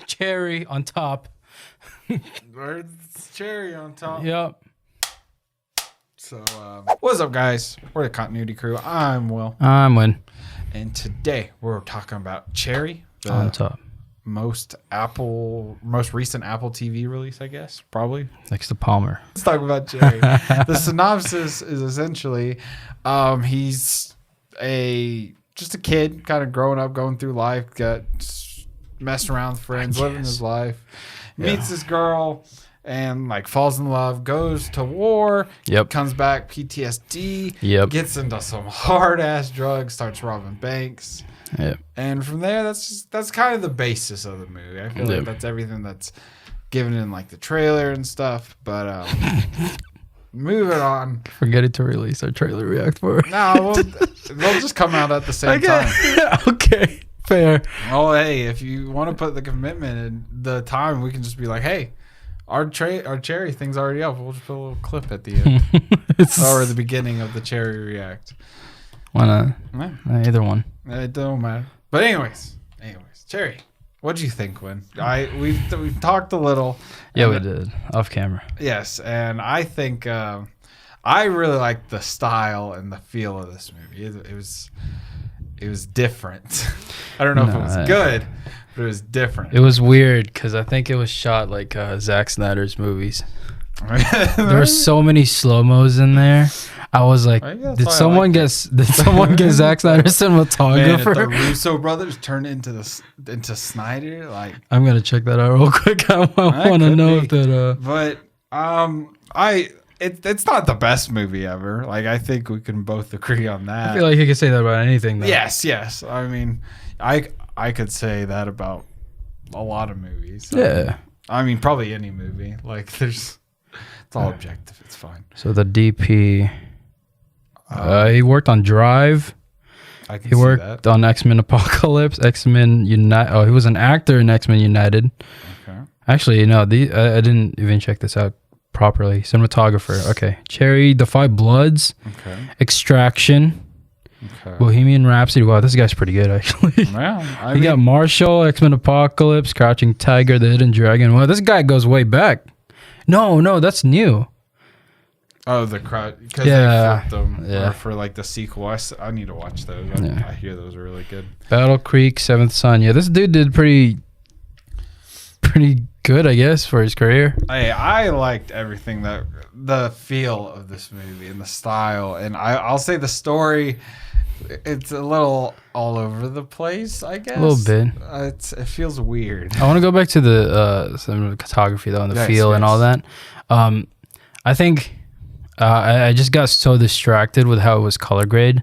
cherry on top. It's cherry on top. Yep. So, what's up, guys? We're the Continuity Crew. I'm Will. I'm Win. And today we're talking about Cherry, the On top. most recent Apple TV release, I guess, probably. Next to Palmer. Let's talk about Cherry. The synopsis is essentially, he's just a kid, kind of growing up, going through life, messing around with friends, living his life, meets this girl, and like falls in love, goes to war, comes back, PTSD, gets into some hard ass drugs, starts robbing banks. And from there, that's kind of the basis of the movie. I feel like that's everything that's given in like the trailer and stuff. But moving on. Forgetting to release our trailer react for it. No, they'll just come out at the same time. Okay, fair. Oh, hey, if you want to put the commitment and the time, we can just be like, hey, our Cherry thing's already up. We'll just put a little clip at the end. Or the beginning of the Cherry react. Why not? Either one. It don't matter. But anyways, Cherry, what'd you think when we've talked a little? Yeah, we did off camera. Yes, and I think I really liked the style and the feel of this movie. It was different. I don't know if it was good, but it was different. It was weird because I think it was shot like Zack Snyder's movies. There were so many slow-mos in there. I was like, did someone get Zack Snyder's cinematographer? Man, if the Russo brothers turned into Snyder, like, I'm gonna check that out real quick. I want to know if that. But it's not the best movie ever. Like, I think we can both agree on that. I feel like you could say that about anything, though. Yes. I mean, I could say that about a lot of movies. Yeah. I mean, probably any movie. Like, it's all objective. It's fine. So the DP, he worked on Drive. He worked on X-Men Apocalypse, X-Men United. Oh, he was an actor in X-Men United. Okay. Actually, no, I didn't even check this out properly. Cinematographer. Okay. Cherry, The Five Bloods. Okay. Extraction. Okay. Bohemian Rhapsody. Wow, this guy's pretty good, actually. Yeah, he got Marshall, X-Men Apocalypse, Crouching Tiger, The Hidden Dragon. Wow, this guy goes way back. No, that's new. Oh, the crowd, because they flipped them. Or for like the sequel. I need to watch those. I hear those are really good. Battle Creek, Seventh Son. Yeah, this dude did pretty good, I guess, for his career. Hey, I liked everything, the feel of this movie and the style, and I'll say the story. It's a little all over the place, I guess. A little bit. It feels weird. I want to go back to the cinematography, though, and the feel and all that. I think I just got so distracted with how it was color grade.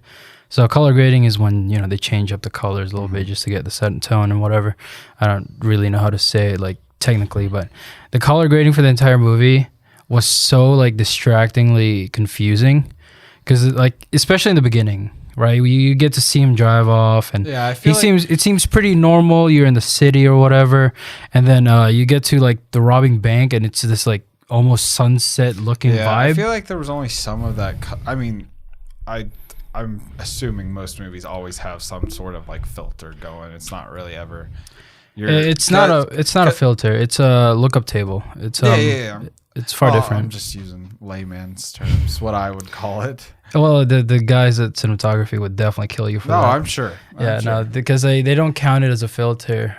So color grading is when, they change up the colors a little bit just to get the set tone and whatever. I don't really know how to say it, like, technically, but the color grading for the entire movie was so, like, distractingly confusing. Because, like, especially in the beginning, right? You get to see him drive off, and it seems pretty normal. You're in the city or whatever, and then you get to like the robbing bank, and it's this like almost sunset looking vibe. I feel like there was only some of that. I mean, I'm assuming most movies always have some sort of like filter going. It's not really ever. It's not a filter. It's a lookup table. It's It's far different. I'm just using layman's terms, what I would call it. Well, the guys at cinematography would definitely kill you for that. No, I'm sure. No, because they don't count it as a filter.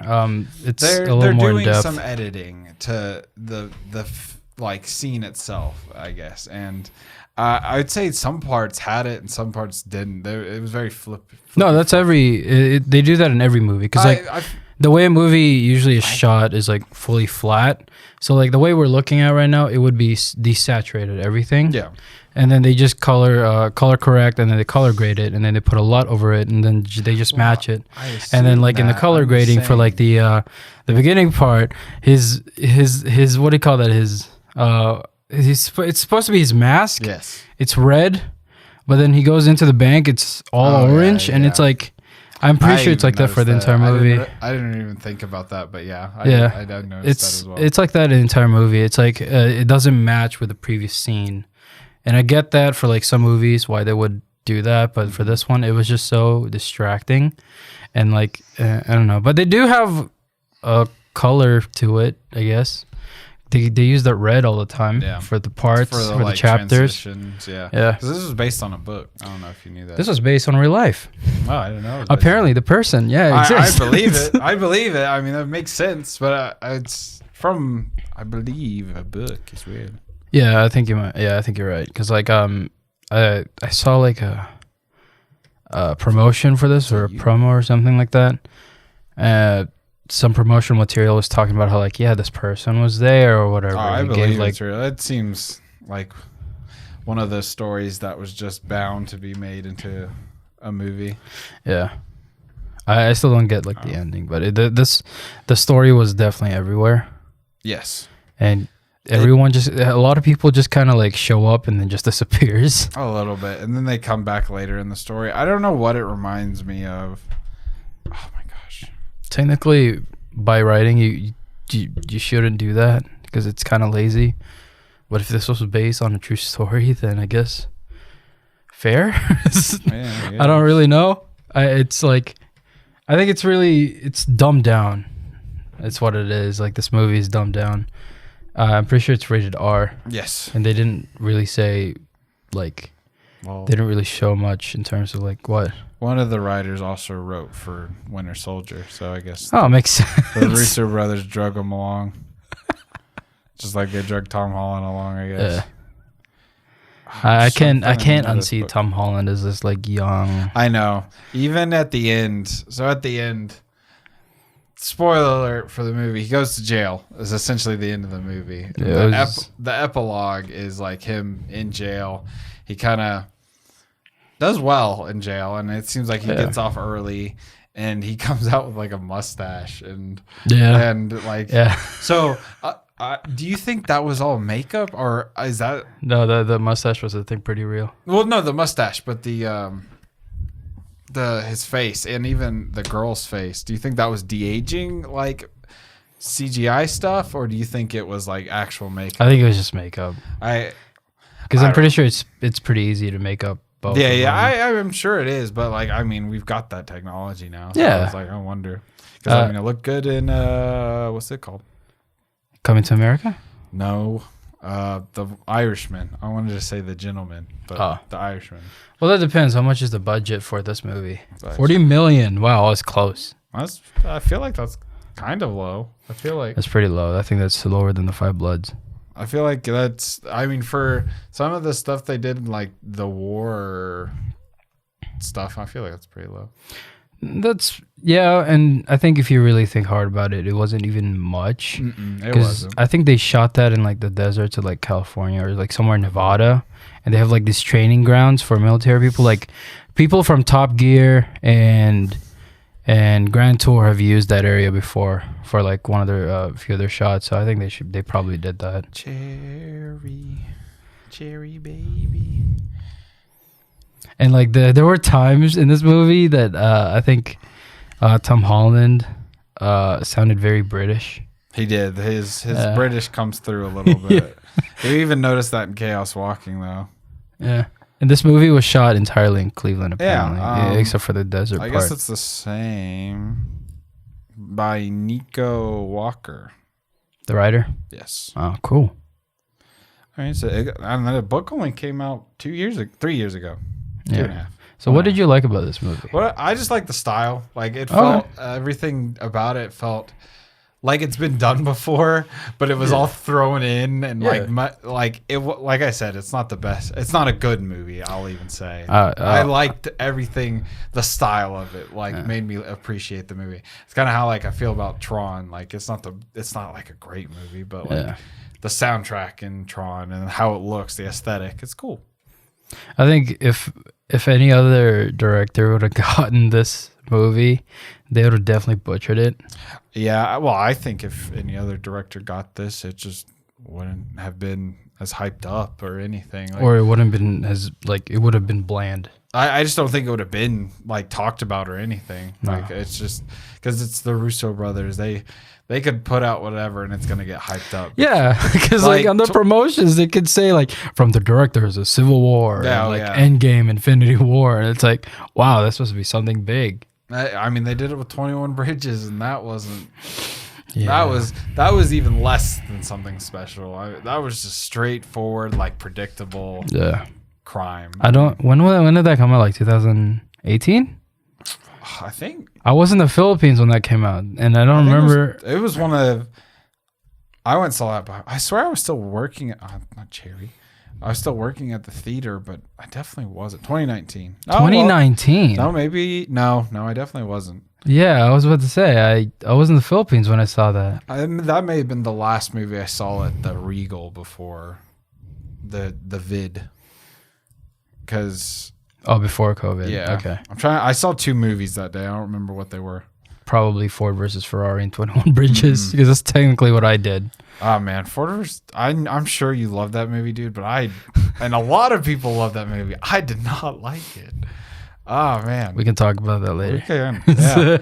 It's a little more in depth. They're doing some editing to the like scene itself, I guess, and I'd say some parts had it and some parts didn't. It was very flip. No, that's they do that in every movie because the way a movie usually is shot is like fully flat. So like the way we're looking at right now, it would be desaturated everything. Yeah. And then they just color correct, and then they color grade it, and then they put a LUT over it, and then they just match it. And then like in the color grading for like the beginning part, his what do you call that? It's supposed to be his mask. Yes. It's red, but then he goes into the bank. It's all orange, and it's like. I'm pretty sure it's like that for the entire movie. I didn't even think about that, but I did notice that as well. It's like that in the entire movie. It's like it doesn't match with the previous scene. And I get that for like some movies why they would do that, but for this one, it was just so distracting. And like, I don't know. But they do have a color to it, I guess. They use that red all the time for the parts, for the chapters. Yeah. Because this was based on a book. I don't know if you knew that. This was based on real life. Oh, I didn't know. Apparently, the person, exists. I believe it. I believe it. I mean, that makes sense, but it's from, I believe, a book. It's weird. Yeah, I think you might. Yeah, I think you're right. Because like I saw like a promotion for this or a promo or something like that. Some promotional material was talking about how like this person was there or whatever. Oh, I believe it's real. It seems like one of those stories that was just bound to be made into a movie. Yeah, I still don't get like the ending, but the story was definitely everywhere. Yes, and everyone a lot of people just kind of like show up and then just disappears a little bit, and then they come back later in the story. I don't know what it reminds me of. Oh my gosh! Technically, by writing, you shouldn't do that because it's kind of lazy. But if this was based on a true story, then I guess fair. Yeah. I don't really know. It's like I think it's dumbed down. That's what it is. Like this movie is dumbed down. I'm pretty sure it's rated R. Yes. And they didn't really say they didn't really show much in terms of like what. One of the writers also wrote for Winter Soldier, so I guess. Oh, makes sense. The Russo brothers drug him along, just like they drug Tom Holland along, I guess. Yeah. I can't unsee Tom Holland as this like young. I know. Even at the end. So at the end, spoiler alert for the movie, he goes to jail. Is essentially the end of the movie. Yeah, the epilogue is like him in jail. He kind of does well in jail, and it seems like he gets off early, and he comes out with like a mustache and like So, do you think that was all makeup, or is that the mustache was I think pretty real? Well, no, the mustache, but his face and even the girl's face. Do you think that was de-aging like CGI stuff, or do you think it was like actual makeup? I think it was just makeup. Because I'm pretty sure it's pretty easy to make up. I'm sure it is, but like I mean, we've got that technology now. So I was like, I wonder because I mean, it looked good in what's it called? Coming to America? No, the Irishman. I wanted to say The Gentleman, but The Irishman. Well, that depends. How much is the budget for this movie? 40 million. Wow, that's close. I feel like that's kind of low. I feel like that's pretty low. I think that's lower than the Five Bloods. I feel like that's, I mean, for some of the stuff they did, like the war stuff, I feel like that's pretty low. And I think if you really think hard about it, it wasn't even much. It wasn't. I think they shot that in like the deserts of like California or like somewhere in Nevada, and they have like these training grounds for military people. Like people from Top Gear and Grand Tour have used that area before for like one of their few of their shots. So I think they probably did that. Cherry baby. And like there were times in this movie that I think Tom Holland sounded very British. He did. His British comes through a little bit. You even noticed that in Chaos Walking though. Yeah. And this movie was shot entirely in Cleveland, apparently, except for the desert part. I guess it's the same by Nico Walker. The writer? Yes. Oh, cool. I mean, the book only came out 3 years ago. 2.5. So what did you like about this movie? Well, I just like the style. Like it felt, everything about it felt like it's been done before, but it was all thrown in and like I said, it's not the best. It's not a good movie. I'll even say I liked everything. The style of it made me appreciate the movie. It's kind of how like I feel about Tron. Like it's not like a great movie, but like the soundtrack in Tron and how it looks, the aesthetic, it's cool. I think if any other director would have gotten this movie, they would have definitely butchered it. Yeah, well, I think if any other director got this, it just wouldn't have been as hyped up or anything. Like, or it wouldn't have been as it would have been bland. I just don't think it would have been like talked about or anything. No. Like it's just because it's the Russo brothers. They could put out whatever and it's gonna get hyped up. Yeah, because like on the promotions they could say like from the directors of Civil War, Endgame, Infinity War, and it's like wow, that's supposed to be something big. I mean, they did it with 21 Bridges, and that wasn't. Yeah. That was even less than something special. That was just straightforward, like predictable. Yeah. Crime. I don't. When did that come out? Like 2018. I think I was in the Philippines when that came out, and I don't remember. It was one of. I went and saw that, but I swear I was still working at not Cherry. I was still working at the theater, but I definitely wasn't. 2019. 2019. No, maybe no. I definitely wasn't. Yeah, I was about to say I was in the Philippines when I saw that. That may have been the last movie I saw at the Regal before the vid. Because before COVID. Yeah. Okay. I saw 2 movies that day. I don't remember what they were. Probably Ford versus Ferrari and 21 Bridges, because that's technically what I did. Oh man, Ford versus. I'm sure you love that movie, dude. But and a lot of people love that movie. I did not like it. Oh man, we can talk about that later. We can, yeah,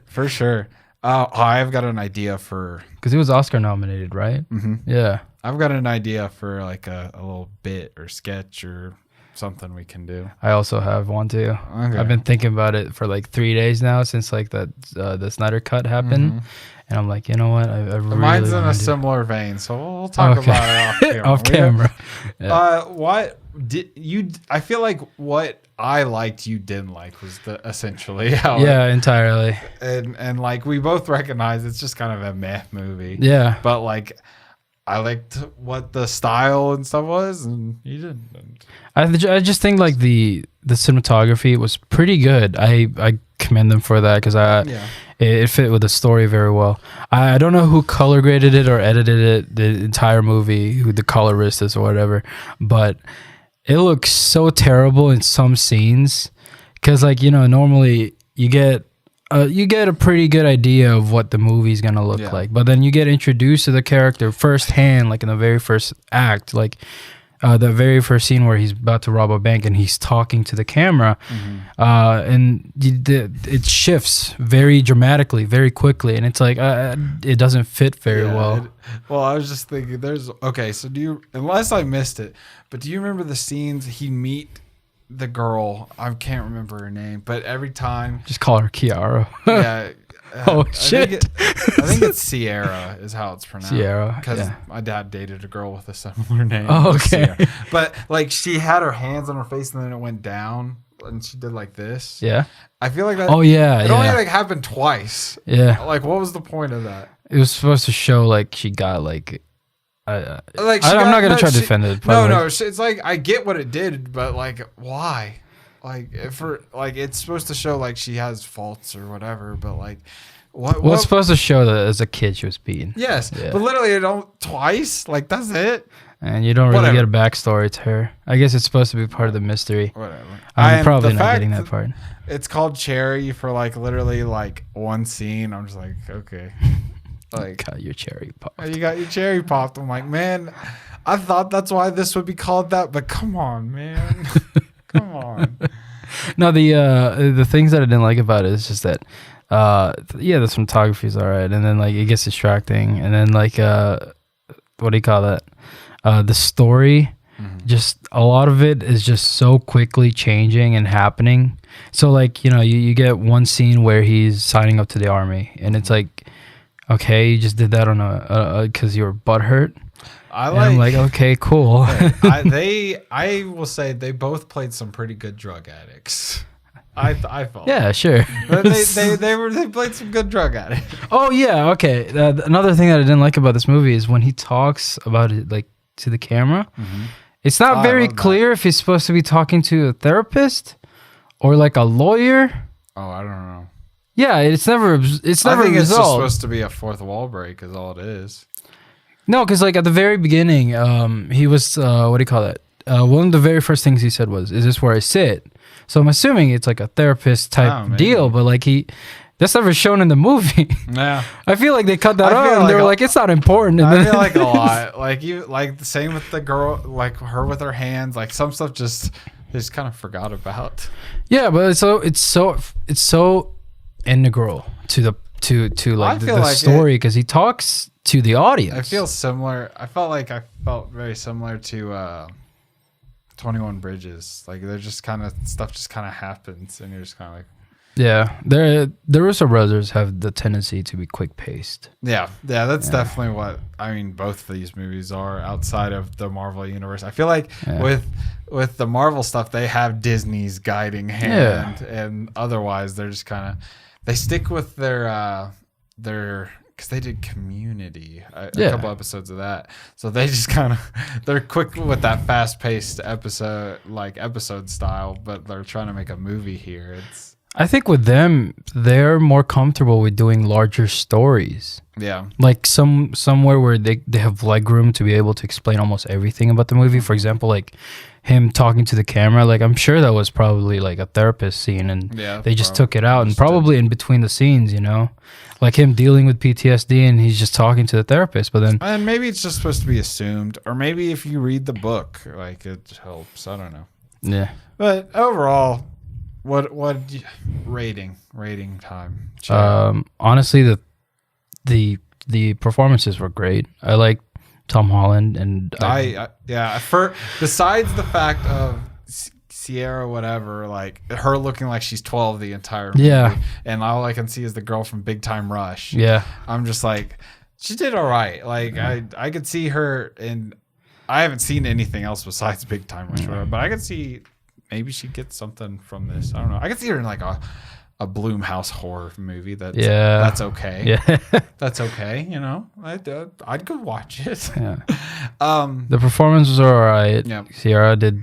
for sure. I've got an idea for because he was Oscar nominated, right? Mm-hmm. Yeah, I've got an idea for like a little bit or sketch or something we can do. I also have one too. Okay. I've been thinking about it for like 3 days now since like that the Snyder Cut happened, and I'm like, you know what? I really mine's in a similar vein, so we'll talk about it off camera. Yeah. What did you? I feel like what I liked you didn't like was essentially how entirely. And like we both recognize it's just kind of a meh movie. Yeah, but like I liked what the style and stuff was, and you didn't. I just think like the cinematography was pretty good. I commend them for that because it fit with the story very well. I don't know who color graded it or edited it, the entire movie, who the colorist is or whatever, but it looks so terrible in some scenes because like, you know, normally you get a pretty good idea of what the movie's gonna look like, but then you get introduced to the character firsthand, like in the very first act, like the very first scene where he's about to rob a bank and he's talking to the camera, and it shifts very dramatically, very quickly, and it's like it doesn't fit very well. Well, I was just thinking, so do you? Unless I missed it, but do you remember the scenes he meet the girl? I can't remember her name, but every time just call her Kiara. Yeah. Shit. I think it's Sierra is how it's pronounced. Sierra. Because my dad dated a girl with a similar name. Oh, okay. But like she had her hands on her face and then it went down and she did like this. Yeah. I feel like that. Oh yeah. It only like happened twice. Yeah. Like what was the point of that? It was supposed to show like she got like. I'm not gonna try to defend it. No. It's like I get what it did, but like why? Like it's supposed to show like she has faults or whatever, but like what? Well, it's supposed to show that as a kid she was beaten. Yes, but literally twice. Like that's it. And you don't really get a backstory to her. I guess it's supposed to be part of the mystery. Whatever. I'm probably not getting that part. It's called Cherry for like literally like one scene. I'm just like, okay, like got your cherry popped. You got your cherry popped. I'm like, man, I thought that's why this would be called that, but come on, man. Come on. No, the things that I didn't like about it is just that the cinematography is all right, and then like it gets distracting, and then like what do you call that? The story, just a lot of it is just so quickly changing and happening. So like, you know, you get one scene where he's signing up to the army, and it's like, okay, you just did that on because you were butthurt. I'm like, okay, cool. I will say they both played some pretty good drug addicts. I felt. Yeah, sure. But they played some good drug addicts. Oh yeah, okay. Another thing that I didn't like about this movie is when he talks about it like to the camera. It's not very clear if he's supposed to be talking to a therapist or like a lawyer. Oh, I don't know. Yeah, it's never. I think it's just supposed to be a fourth wall break, is all it is. No, because like at the very beginning, he was what do you call that? One of the very first things he said was, "Is this where I sit?" So I'm assuming it's like a therapist type deal, but like that's never shown in the movie. Yeah, I feel like they cut that out and they were like, "It's not important." And I feel like a lot, like the same with the girl, like her with her hands, like some stuff just kind of forgot about. Yeah, but it's so integral to the story because he talks to the audience. I feel similar. I felt very similar to 21 Bridges. Like they're just kind of stuff just kind of happens, and you're just kind of like, Yeah, the Russo brothers have the tendency to be quick paced. Yeah, that's definitely what I mean. Both of these movies are outside of the Marvel universe. I feel like with the Marvel stuff, they have Disney's guiding hand, and otherwise they're just kind of they stick with their because they did Community, a couple episodes of that, so they just kind of they're quick with that fast paced episode style, but they're trying to make a movie here. I think with them, they're more comfortable with doing larger stories. Yeah. Like somewhere where they have leg room to be able to explain almost everything about the movie. For example, like him talking to the camera. Like I'm sure that was probably like a therapist scene and they just took it out. And probably in between the scenes, you know? Like him dealing with PTSD and he's just talking to the therapist. But then... And maybe it's just supposed to be assumed. Or maybe if you read the book, like it helps. I don't know. Yeah. But overall... What rating time? Honestly, the performances were great. I like Tom Holland and for besides the fact of Sierra whatever, like her looking like she's 12 the entire movie, and all I can see is the girl from Big Time Rush. Yeah, I'm just like she did all right. Like I could see her in. I haven't seen anything else besides Big Time Rush, but I could see. Maybe she gets something from this. I don't know. I could see her in like a Blumhouse horror movie. That's okay. Yeah, that's okay. You know, I'd go watch it. Yeah. The performances were all right. Yeah. Sierra did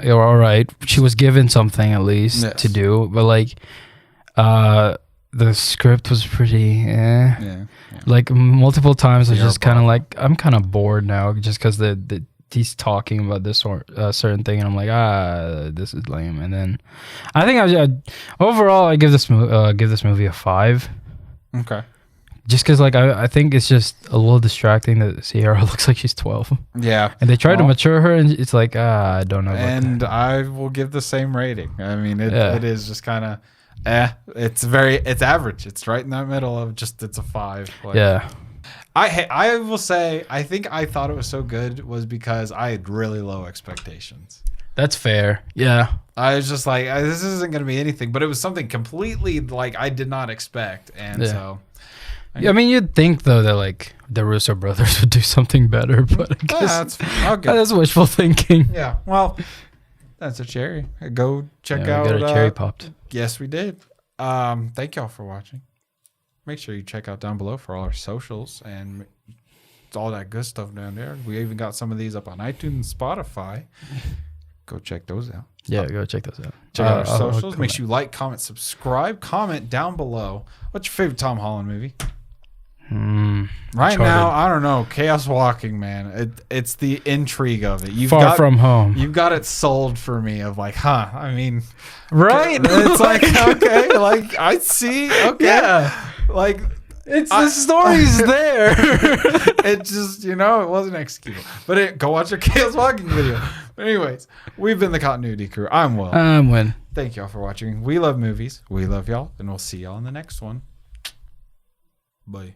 all right. She was given something at least to do, but like, the script was pretty. Yeah. Like multiple times, I was just kind of like, I'm kind of bored now, just because he's talking about this certain thing, and I'm like, this is lame. And then I think overall I give this movie a 5. Okay. Just because like I think it's just a little distracting that Sierra looks like she's 12. Yeah. And they try to mature her, and it's like I don't know. And I will give the same rating. I mean, it is just kind of it's average. It's right in that middle of just it's a 5. Like, yeah. I will say, I think I thought it was so good was because I had really low expectations. That's fair. Yeah. I was just like, this isn't going to be anything, but it was something completely like I did not expect. And so. I mean, you'd think though that like the Russo brothers would do something better, but I guess that's wishful thinking. Yeah. Well, that's a cherry. Go check out. We got a cherry popped. Yes, we did. Thank y'all for watching. Make sure you check out down below for all our socials and all that good stuff down there. We even got some of these up on iTunes and Spotify. Go check those out. Yeah, go check those out. Check out our socials. Make sure you like, comment, subscribe. Comment down below. What's your favorite Tom Holland movie? Right now, I don't know. Chaos Walking, man. It's the intrigue of it. Far From Home. You've got it sold for me of like, I mean, right? It's like, okay, like I see. Okay. Yeah. Like the story's there. It just, it wasn't executed. But go watch a Chaos Walking video. But anyways, we've been the Continuity Crew. I'm Will. I'm Win. Thank y'all for watching. We love movies. We love y'all. And we'll see y'all in the next one. Bye.